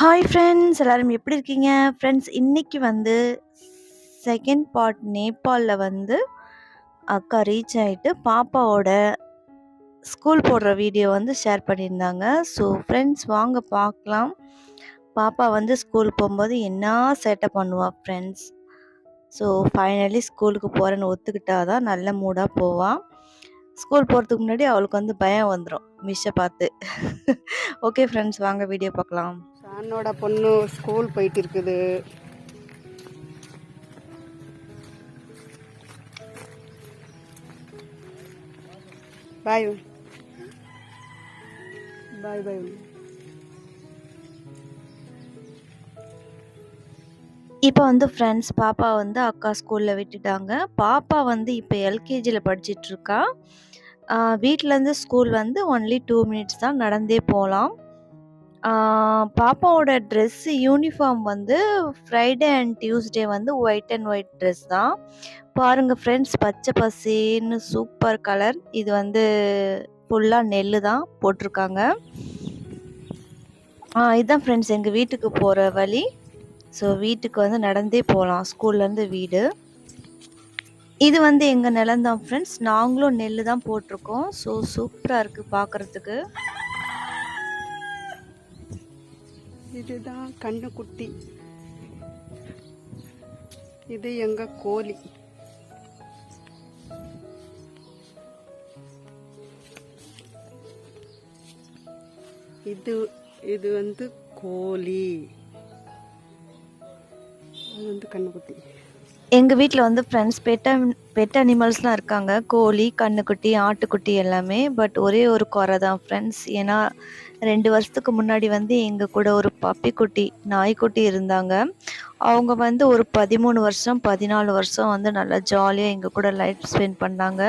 Hi friends, எல்லாரும் எப்படி இருக்கீங்க? ஃப்ரெண்ட்ஸ், இன்னைக்கு வந்து செகண்ட் பார்ட் நேபாளில் வந்து அக்கா ரீச் ஆகிட்டு பாப்பாவோட ஸ்கூல் போடுற வீடியோ வந்து ஷேர் பண்ணியிருந்தாங்க. ஸோ ஃப்ரெண்ட்ஸ், வாங்க பார்க்கலாம். பாப்பா வந்து ஸ்கூல் போகும்போது என்ன சேட்டை பண்ணுவா ஃப்ரெண்ட்ஸ். ஸோ ஃபைனலி ஸ்கூலுக்கு போகிறேன்னு ஒத்துக்கிட்டா தான் நல்ல மூடாக போவாள். ஸ்கூல் போகிறதுக்கு முன்னாடி அவளுக்கு வந்து பயம் வந்துடும் மிஸ்ஸை பார்த்து. ஓகே ஃப்ரெண்ட்ஸ், வாங்க வீடியோ பார்க்கலாம். என்னோட பொண்ணு ஸ்கூல் போயிட்டு இருக்குது. பாய் பாய் பாய். இப்போ வந்து ஃப்ரெண்ட்ஸ், பாப்பா வந்து அக்கா ஸ்கூலில் விட்டுட்டாங்க. பாப்பா வந்து இப்போ எல்கேஜியில் படிச்சிட்ருக்கா. வீட்டிலேருந்து ஸ்கூல் வந்து ஒன்லி 2 மினிட்ஸ் தான், நடந்தே போகலாம். பாப்பாவோட ட்ரெஸ்ஸு யூனிஃபார்ம் வந்து ஃப்ரைடே அண்ட் டியூஸ்டே வந்து ஒயிட் அண்ட் ஒயிட் ட்ரெஸ் தான். பாருங்கள் ஃப்ரெண்ட்ஸ், பச்சை பசேன்னு சூப்பர் கலர். இது வந்து ஃபுல்லாக நெல் தான் போட்டிருக்காங்க. இதுதான் ஃப்ரெண்ட்ஸ் எங்கள் வீட்டுக்கு போகிற வழி. ஸோ வீட்டுக்கு வந்து நடந்தே போகலாம் ஸ்கூல்லேருந்து வீடு. இது வந்து எங்கள் நிலம்தான் ஃப்ரெண்ட்ஸ். நாங்களும் நெல் தான் போட்டிருக்கோம். ஸோ சூப்பராக இருக்குது பார்க்குறதுக்கு. இதுதான் கண்ணுக்குட்டி. இது எங்க கோழி. இது வந்து கோழி. அது வந்து கண்ணுக்குட்டி. எங்கள் வீட்டில் வந்து ஃப்ரெண்ட்ஸ் பெட் அனிமல்ஸ்லாம் இருக்காங்க. கோழி, கண்ணுக்குட்டி, ஆட்டுக்குட்டி எல்லாமே. பட் ஒரே ஒரு குறை தான் ஃப்ரெண்ட்ஸ். ஏன்னா 2 வருஷத்துக்கு முன்னாடி வந்து எங்கள் கூட ஒரு பப்பி குட்டி, நாய்க்குட்டி இருந்தாங்க. அவங்க வந்து ஒரு 13 வருஷம் 14 வருஷம் வந்து நல்லா ஜாலியாக எங்கள் கூட லைஃப் ஸ்பெண்ட் பண்ணாங்க.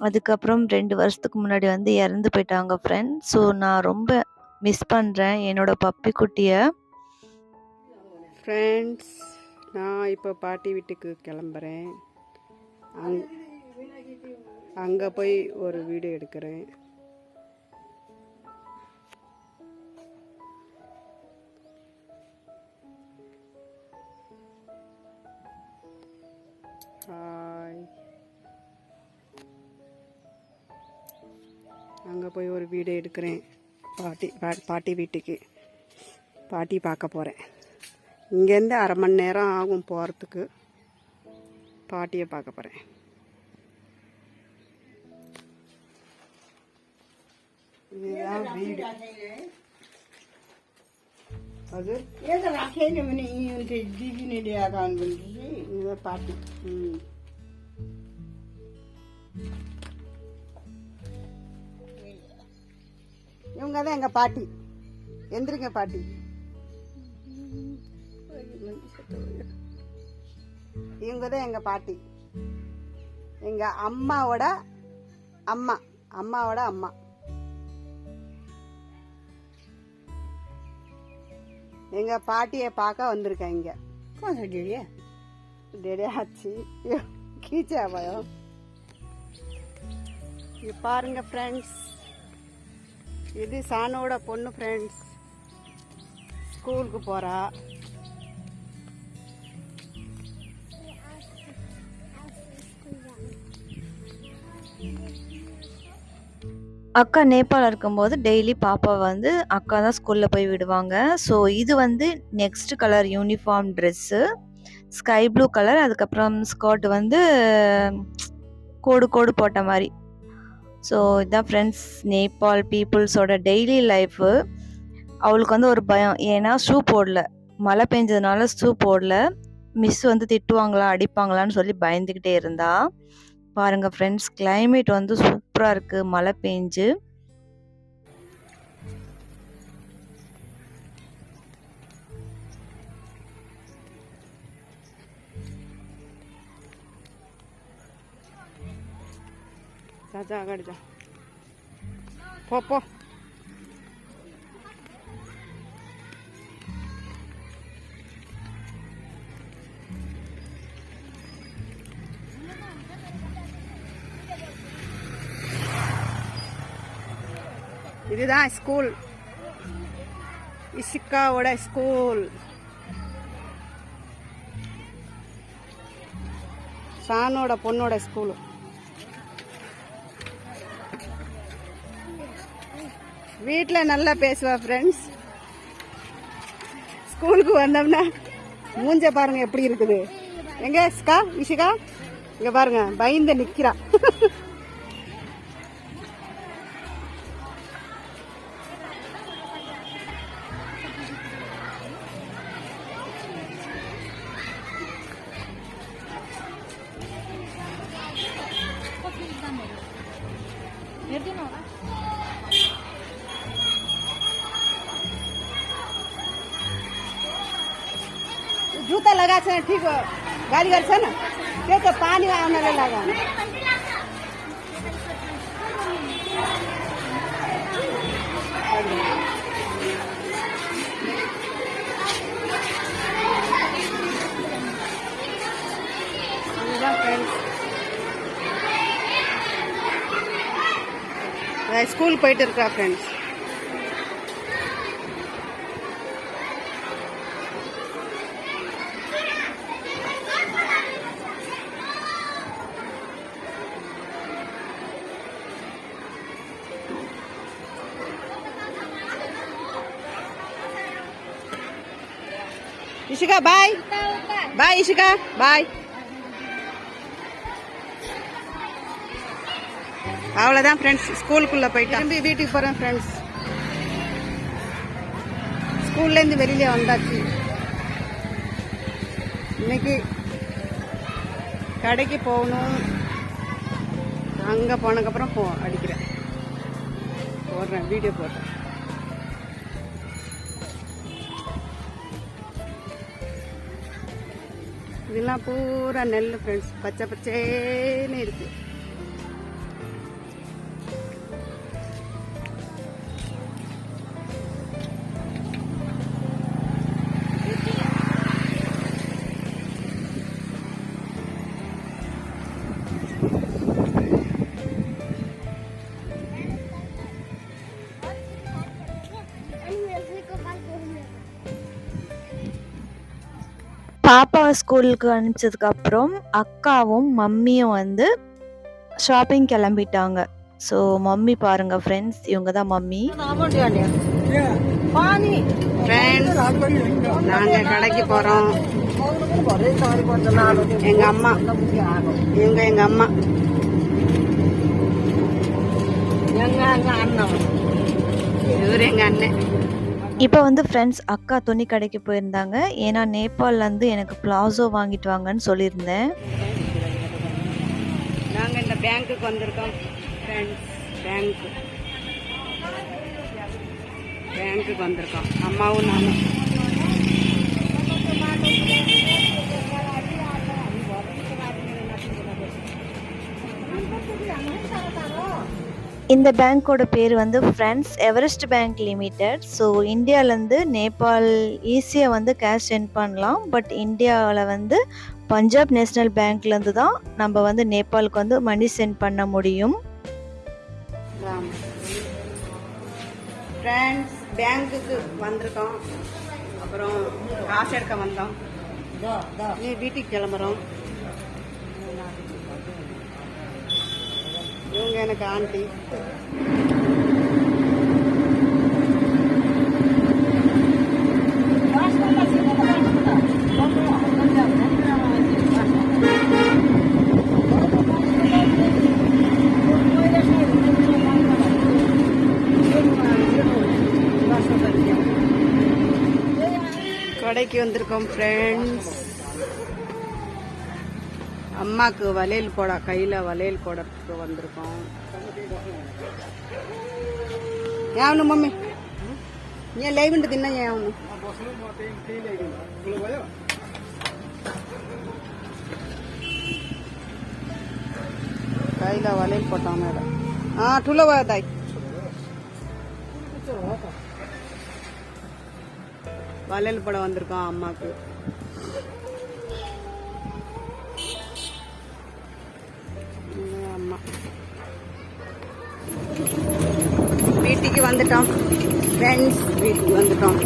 அதுக்கப்புறம் 2 வருஷத்துக்கு முன்னாடி வந்து இறந்து போயிட்டாங்க ஃப்ரெண்ட்ஸ். ஸோ நான் ரொம்ப மிஸ் பண்ணுறேன் என்னோடய பப்பி குட்டியை. ஃப்ரெண்ட்ஸ், நான் இப்போ பாட்டி வீட்டுக்கு கிளம்புறேன். அங்கே போய் ஒரு வீடியோ எடுக்கிறேன். ஹாய். அங்கே போய் ஒரு வீடியோ எடுக்கிறேன். பாட்டி வீட்டுக்கு பாட்டி பார்க்க போகிறேன். இங்கேருந்து 1/2 மணி நேரம் ஆகும் போகிறதுக்கு. பாட்டியை பார்க்க போகிறேன். இதுதான் வீடு. அது இதுதான் பாட்டி. இவங்க தான் எங்கள் பாட்டி. எந்திரிங்க பாட்டி. இவங்க தான் எங்கள் பாட்டி. எங்கள் அம்மாவோட அம்மா. எங்கள் பாட்டியை பார்க்க வந்திருக்கேன் இங்கே. டேடியா ஆச்சு கீச்சா பயம். இது பாருங்க ஃப்ரெண்ட்ஸ், இது சானோட பொண்ணு ஃப்ரெண்ட்ஸ். ஸ்கூலுக்கு போகிறா. அக்கா நேபாளில் இருக்கும்போது டெய்லி பாப்பா வந்து அக்கா தான் ஸ்கூலில் போய் விடுவாங்க. ஸோ இது வந்து next colour uniform dress, sky blue colour. அதுக்கப்புறம் ஸ்கர்ட் வந்து கோடு போட்ட மாதிரி. ஸோ இதுதான் ஃப்ரெண்ட்ஸ் நேபாள் பீப்புள்ஸோட டெய்லி லைஃபு. அவளுக்கு வந்து ஒரு பயம், ஏன்னா ஷூ போடல, மழை பெஞ்சதுனால ஷூ போடல. மிஸ் வந்து திட்டுவாங்களா அடிப்பாங்களான்னு சொல்லி பயந்துக்கிட்டே இருந்தா. பாருங்க ஃப்ரெண்ட்ஸ், கிளைமேட் வந்து சூப்பராக இருக்குது, மழை பெஞ்சு. जा अगाडि जा. पो இதுதான் ஸ்கூல். இசிகாவோட ஸ்கூல். சானோட பொண்ணோட ஸ்கூலு. வீட்டில் நல்லா பேசுவா ஃப்ரெண்ட்ஸ். ஸ்கூலுக்கு வந்தோம்னா மூஞ்ச பாருங்க எப்படி இருக்குது. எங்க இஷிகா இங்க பாருங்க பயந்து நிக்கிறா. जूता लगा छे ठीक गाड़ी घर छे ना के तो पानी आने लगा. ஸ்கூல் போயிட்டு இருக்கா ஃப்ரெண்ட்ஸ். இஷிகா பாய் பாய். இஷிகா பாய். அவ்வளோதான் ஃப்ரெண்ட்ஸ். ஸ்கூலுக்குள்ளே போயிட்டு திரும்பி வீட்டுக்கு போகிறேன் ஃப்ரெண்ட்ஸ். ஸ்கூல்லேருந்து வெளியிலே வந்தாச்சு. இன்னைக்கு கடைக்கு போகணும். அங்கே போனதுக்கப்புறம் அடிக்கிறேன் போடுறேன் வீடியோ போடுறேன். இதெல்லாம் பூரா நெல் ஃப்ரெண்ட்ஸ். பச்சை பச்சேன்னு இருக்கு. பாப்பாவை ஸ்கூலுக்கு அனுப்பிச்சதுக்கப்புறம் அக்காவும் மம்மியும் வந்து ஷாப்பிங் கிளம்பிட்டாங்க. ஸோ மம்மி பாருங்க ஃப்ரெண்ட்ஸ், இவங்க தான் மம்மி. நாங்கள் கடைக்கு போகிறோம். எங்கள் அம்மா இவங்க எங்கள் அம்மா இவர் எங்கள் அண்ணன். இப்போ வந்து ஃப்ரெண்ட்ஸ் அக்கா துணி கடைக்கு போயிருந்தாங்க. ஏன்னா நேபாள்லேருந்து எனக்கு பிளாசோ வாங்கிட்டு வாங்கன்னு சொல்லியிருந்தேன். நாங்கள் இந்த பேங்க்குக்கு வந்திருக்கோம் ஃப்ரெண்ட்ஸ். பேங்க்குக்கு வந்திருக்கோம் அம்மாவும் நானும். இந்த பேங்க்கோட பேர் வந்து friends Everest bank limited. So இந்தியாவிலேருந்து நேபாள் ஈஸியாக வந்து கேஷ் சென்ட் பண்ணலாம். பட் இந்தியாவில் வந்து பஞ்சாப் நேஷ்னல் பேங்க்லேருந்து தான் நம்ம வந்து நேபாளுக்கு வந்து மணி சென்ட் பண்ண முடியும். ஃப்ரெண்ட்ஸ் பேங்க்குக்கு வந்திருக்கோம். அப்புறம் காசு எடுக்க வந்தோம். நீ வீட்டுக்கு கிளம்புறோம். இவங்க எனக்கு ஆண்டி. கடைக்கு வந்திருக்கோம் ஃப்ரெண்ட்ஸ். அம்மாக்கு வளையல் போட கையில் வளையல் போடறதுக்கு வந்திருக்கோம். ஏவனு மம்மி ஏன் லைவ்ண்டு தின்ன ஏவனு கையில் வளையல் போட்டான் மேடம். ठुलो भयो दाइ. வளையல் போட வந்திருக்கோம் அம்மாக்கு. அம்மா வீட்டுக்கு வந்துட்டோம். ஃப்ரெண்ட்ஸ் வீட்டுக்கு வந்துட்டோம்.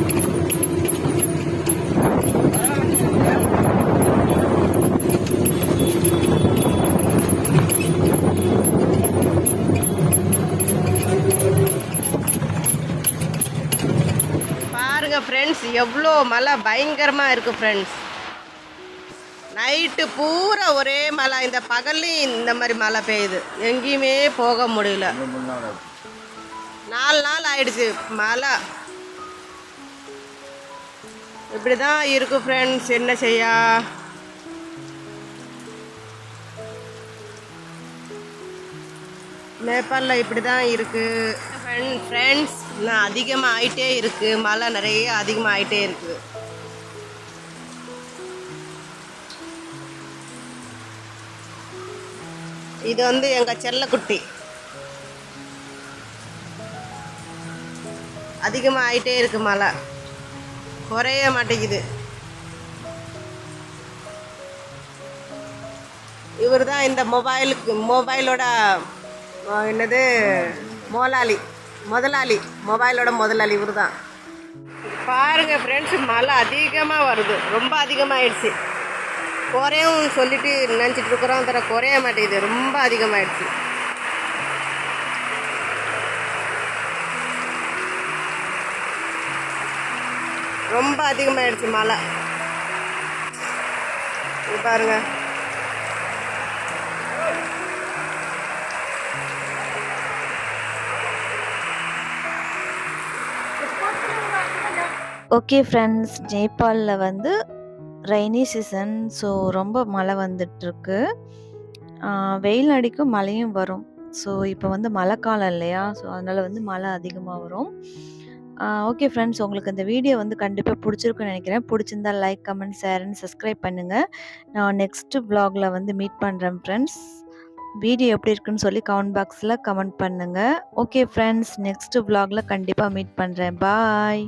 பாருங்க ஃப்ரெண்ட்ஸ், எவ்வளோ மழை பயங்கரமாக இருக்குது ஃப்ரெண்ட்ஸ். நைட்டு பூரா ஒரே மழை, இந்த பகல்லையும் இந்த மாதிரி மழை பெய்யுது. எங்கேயுமே போக முடியல. 4 நாள் ஆயிடுச்சு மழை. இப்படி தான் இருக்குது ஃப்ரெண்ட்ஸ், என்ன செய்ய. நேபாளில் இப்படி தான் இருக்குது ஃப்ரெண்ட்ஸ். இன்னும் அதிகமாக ஆகிட்டே இருக்குது, மழை நிறைய அதிகமாக ஆகிட்டே இருக்குது. இது வந்து எங்கள் செல்லக்குட்டி. அதிகமாக ஆகிட்டே இருக்குது மழை, குறைய மாட்டேங்குது. இவர் தான் இந்த மொபைலோட என்னது முதலாளி, மொபைலோட முதலாளி இவர் தான். பாருங்கள் ஃப்ரெண்ட்ஸ், மழை அதிகமாக வருது, ரொம்ப அதிகமாகிடுச்சு. குறையும் சொல்லிட்டு நினச்சிட்டு இருக்கிறோம், தர குறைய மாட்டேங்குது, ரொம்ப அதிகமாகிடுச்சு. ரொம்ப அதிகமாகிடுச்சு மழை. இது பாருங்க. ஓகே ஃப்ரெண்ட்ஸ், நேபாளில் வந்து ரெய்னி சீசன். ஸோ ரொம்ப மழை வந்துட்டுருக்கு. வெயில் அடிக்கும், மழையும் வரும். ஸோ இப்போ வந்து மழை காலம் இல்லையா, ஸோ அதனால் வந்து மழை அதிகமாக வரும். ஓகே ஃப்ரெண்ட்ஸ், உங்களுக்கு இந்த வீடியோ வந்து கண்டிப்பாக பிடிச்சிருக்குன்னு நினைக்கிறேன். பிடிச்சிருந்தா like, comment, share and subscribe பண்ணுங்கள். நான் நெக்ஸ்ட்டு வ்ளாகில் வந்து மீட் பண்ணுறேன் ஃப்ரெண்ட்ஸ். வீடியோ எப்படி இருக்குன்னு சொல்லி கமெண்ட் பாக்ஸில் கமெண்ட் பண்ணுங்கள். ஓகே ஃப்ரெண்ட்ஸ், நெக்ஸ்ட்டு வ்ளாகில் கண்டிப்பாக மீட் பண்ணுறேன். பாய்.